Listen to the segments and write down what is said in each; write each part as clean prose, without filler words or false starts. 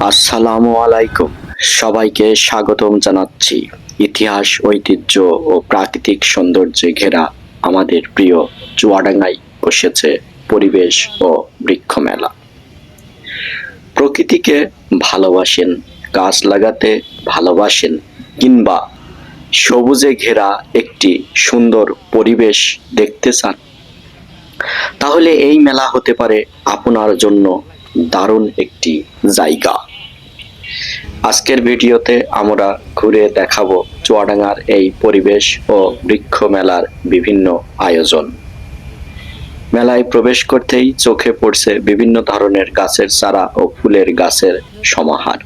আসসালামু আলাইকুম। সবাইকে স্বাগতম জানাচ্ছি ইতিহাস, ঐতিহ্য ও প্রাকৃতিক সৌন্দর্যে ঘেরা আমাদের প্রিয় চুয়াডাঙ্গায় বসেছে পরিবেশ ও বৃক্ষ মেলা। প্রকৃতিকে ভালোবাসেন, গাছ লাগাতে ভালোবাসেন, কিংবা সবুজে ঘেরা একটি সুন্দর পরিবেশ দেখতে চান, তাহলে এই মেলা হতে পারে আপনার জন্য দারুণ একটি জায়গা। আজকের ভিডিওতে আমরা ঘুরে দেখাবো চুয়াডাঙ্গার এই পরিবেশ ও বৃক্ষ মেলার বিভিন্ন আয়োজন। মেলায় প্রবেশ করতেই চোখে পড়ছে বিভিন্ন ধরনের গাছের চারা ও ফুলের গাছের সমাহার।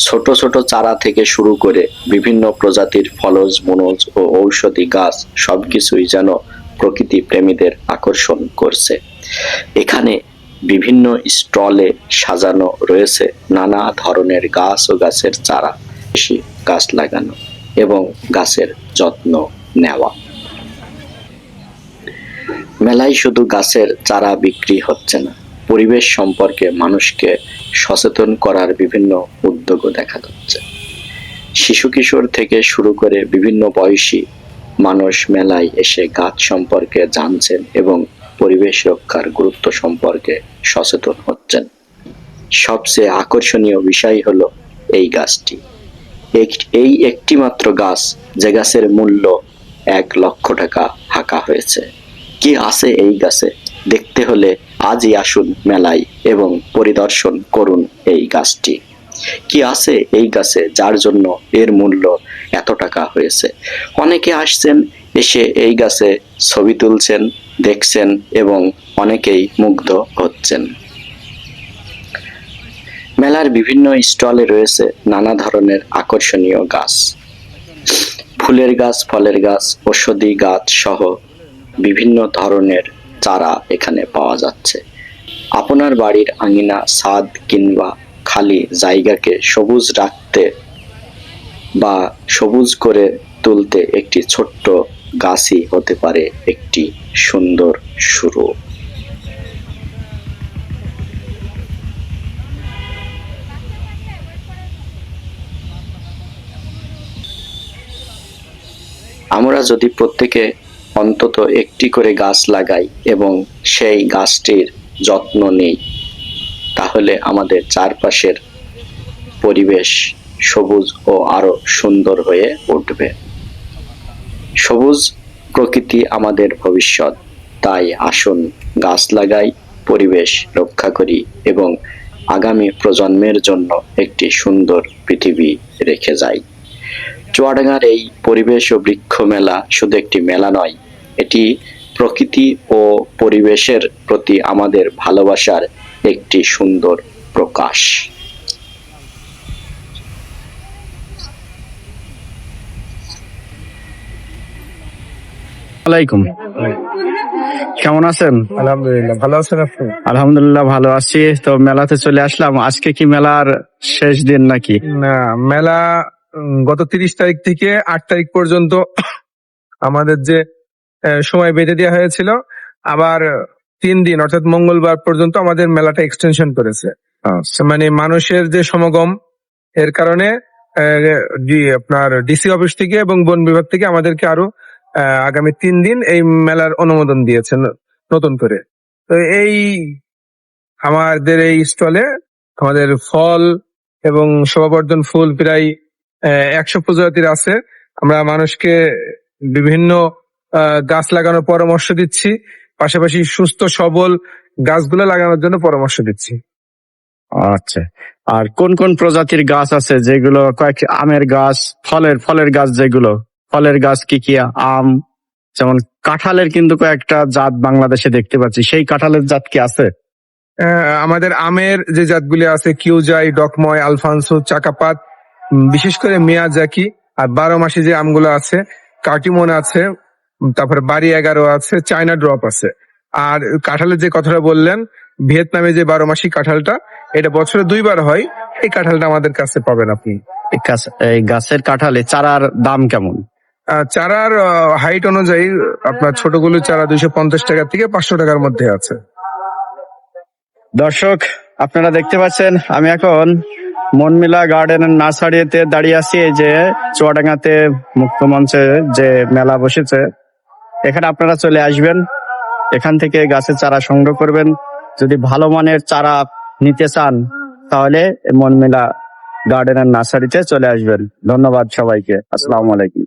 ছোট ছোট চারা থেকে শুরু করে বিভিন্ন প্রজাতির ফলজ, বনজ ও ঔষধি গাছ সবকিছুই যেন প্রকৃতি প্রেমীদের আকর্ষণ করছে। এখানে বিভিন্ন স্টলে সাজানো রয়েছে নানা ধরনের গাছ ও গাছের চারা, বেশি গাছ লাগানো এবং গাছের যত্ন নেওয়া। মেলায় শুধু গাছের চারা বিক্রি হচ্ছে না, পরিবেশ সম্পর্কে মানুষকে সচেতন করার বিভিন্ন উদ্যোগও দেখা যাচ্ছে। শিশু কিশোর থেকে শুরু করে বিভিন্ন বয়সী মানুষ মেলায় এসে গাছ সম্পর্কে জানছেন এবং পরিবেশ রক্ষার গুরুত্ব সম্পর্কে সচেতন হচ্ছেন। সবচেয়ে আকর্ষণীয় বিষয় হলো এই গাছটি। এই একটি মাত্র গাছ, যে গাছের মূল্য 1 লক্ষ টাকা হাঁকা হয়েছে। কি আছে এই গাছে দেখতে হলে আজই আসুন মেলায় এবং পরিদর্শন করুন এই গাছটি। কি আছে এই গাছে যার জন্য এর মূল্য এত টাকা হয়েছে? অনেকে আসছেন, এসে এই গাছে ছবি তুলছেন, দেখছেন এবং অনেকেই মুগ্ধ হচ্ছেন। মেলার বিভিন্ন স্টলে রয়েছে নানা ধরনের আকর্ষণীয় গাছ, ফুলের গাছ, ফলের গাছ, ঔষধি গাছ সহ বিভিন্ন ধরনের চারা এখানে পাওয়া যাচ্ছে। আপনার বাড়ির আঙিনা, ছাদ কিংবা খালি জায়গাকে সবুজ রাখতে বা সবুজ করে তুলতে একটি ছোট্ট গাছই হতে পারে একটি সুন্দর শুরু। আমরা যদি প্রত্যেকে অন্তত একটি করে গাছ লাগাই এবং সেই গাছটির যত্ন নেই, তাহলে আমাদের চারপাশের পরিবেশ সবুজ ও আরো সুন্দর হয়ে উঠবে। সবুজ প্রকৃতি আমাদের ভবিষ্যৎ, তাই আসুন গাছ লাগাই, পরিবেশ রক্ষা করি এবং আগামী প্রজন্মের জন্য একটি সুন্দর পৃথিবী রেখে যাই। চুয়াডাঙ্গার এই পরিবেশ ও বৃক্ষ মেলা শুধু একটি মেলা নয়, এটি প্রকৃতি ও পরিবেশের প্রতি আমাদের ভালোবাসার একটি সুন্দর প্রকাশ। আলাইকুম, কেমন আছেন? আলহামদুলিল্লাহ, ভালো আছেন আপনি? আলহামদুলিল্লাহ ভালো আছি। তো মেলাতে চলে আসলাম। আজকে কি মেলার শেষ দিন নাকি? না, মেলা গত 30 তারিখ থেকে 8 তারিখ পর্যন্ত আমাদের যে সময় বেঁধে দেওয়া হয়েছিল, আবার 3 দিন অর্থাৎ মঙ্গলবার পর্যন্ত আমাদের মেলাটা এক্সটেনশন করেছে। মানে মানুষের যে সমাগম, এর কারণে আপনার ডিসি অফিস থেকে এবং বন বিভাগ থেকে আমাদেরকে আরো আগামী 3 দিন এই মেলার অনুমোদন দিয়েছেন নতুন করে। তো এই আমাদের এই স্টলে আমাদের ফল এবং শোভাবর্ধন ফুল প্রায় 100 প্রজাতির আছে। আমরা মানুষকে বিভিন্ন গাছ লাগানোর পরামর্শ দিচ্ছি, পাশাপাশি সুস্থ সবল গাছগুলো লাগানোর জন্য পরামর্শ দিচ্ছি। আচ্ছা, আর কোন কোন প্রজাতির গাছ আছে যেগুলো? কয়েকটি আমের গাছ, ফলের গাছ, যেগুলো ফলের গাছ কি কি? আম, যেমন কাঁঠালের কিন্তু কয়েকটা জাত বাংলাদেশে দেখতে পাচ্ছি, সেই কাঁঠালের জাত কি আছে? আমাদের আমের যে জাতগুলি আছে, কিউজাই, ডকময়, আলফানসো, চাকাপাত, বিশেষ করে মিয়াজাকি, আর 12 মাসি যে আমগুলো আছে, কার্টিমন আছে, তারপরে বাড়ি 11 আছে, চায়না ড্রপ আছে। আর কাঁঠালের যে কথাটা বললেন, ভিয়েতনামে যে 12 মাসি কাঁঠালটা, এটা বছরে 2 বার হয়, এই কাঁঠালটা আমাদের কাছে পাবেন আপনি। এই গাছের কাঁঠালে চারার দাম কেমন? চারার হাইট অনুযায়ী আপনার ছোটগুলো চারা 250 টাকা থেকে 500 টাকার মধ্যে আছে। দর্শক, আপনারা দেখতে পাচ্ছেন আমি এখন মনমিলা গার্ডেনের নার্সারিতে দাঁড়িয়ে আছি। এই যে চুয়াডাঙ্গাতে মুক্তমঞ্চে যে মেলা বসেছে, এখানে আপনারা চলে আসবেন, এখান থেকে গাছের চারা সংগ্রহ করবেন। যদি ভালো মানের চারা নিতে চান তাহলে মনমিলা গার্ডেনের নার্সারিতে চলে আসবেন। ধন্যবাদ সবাইকে, আসসালামু আলাইকুম।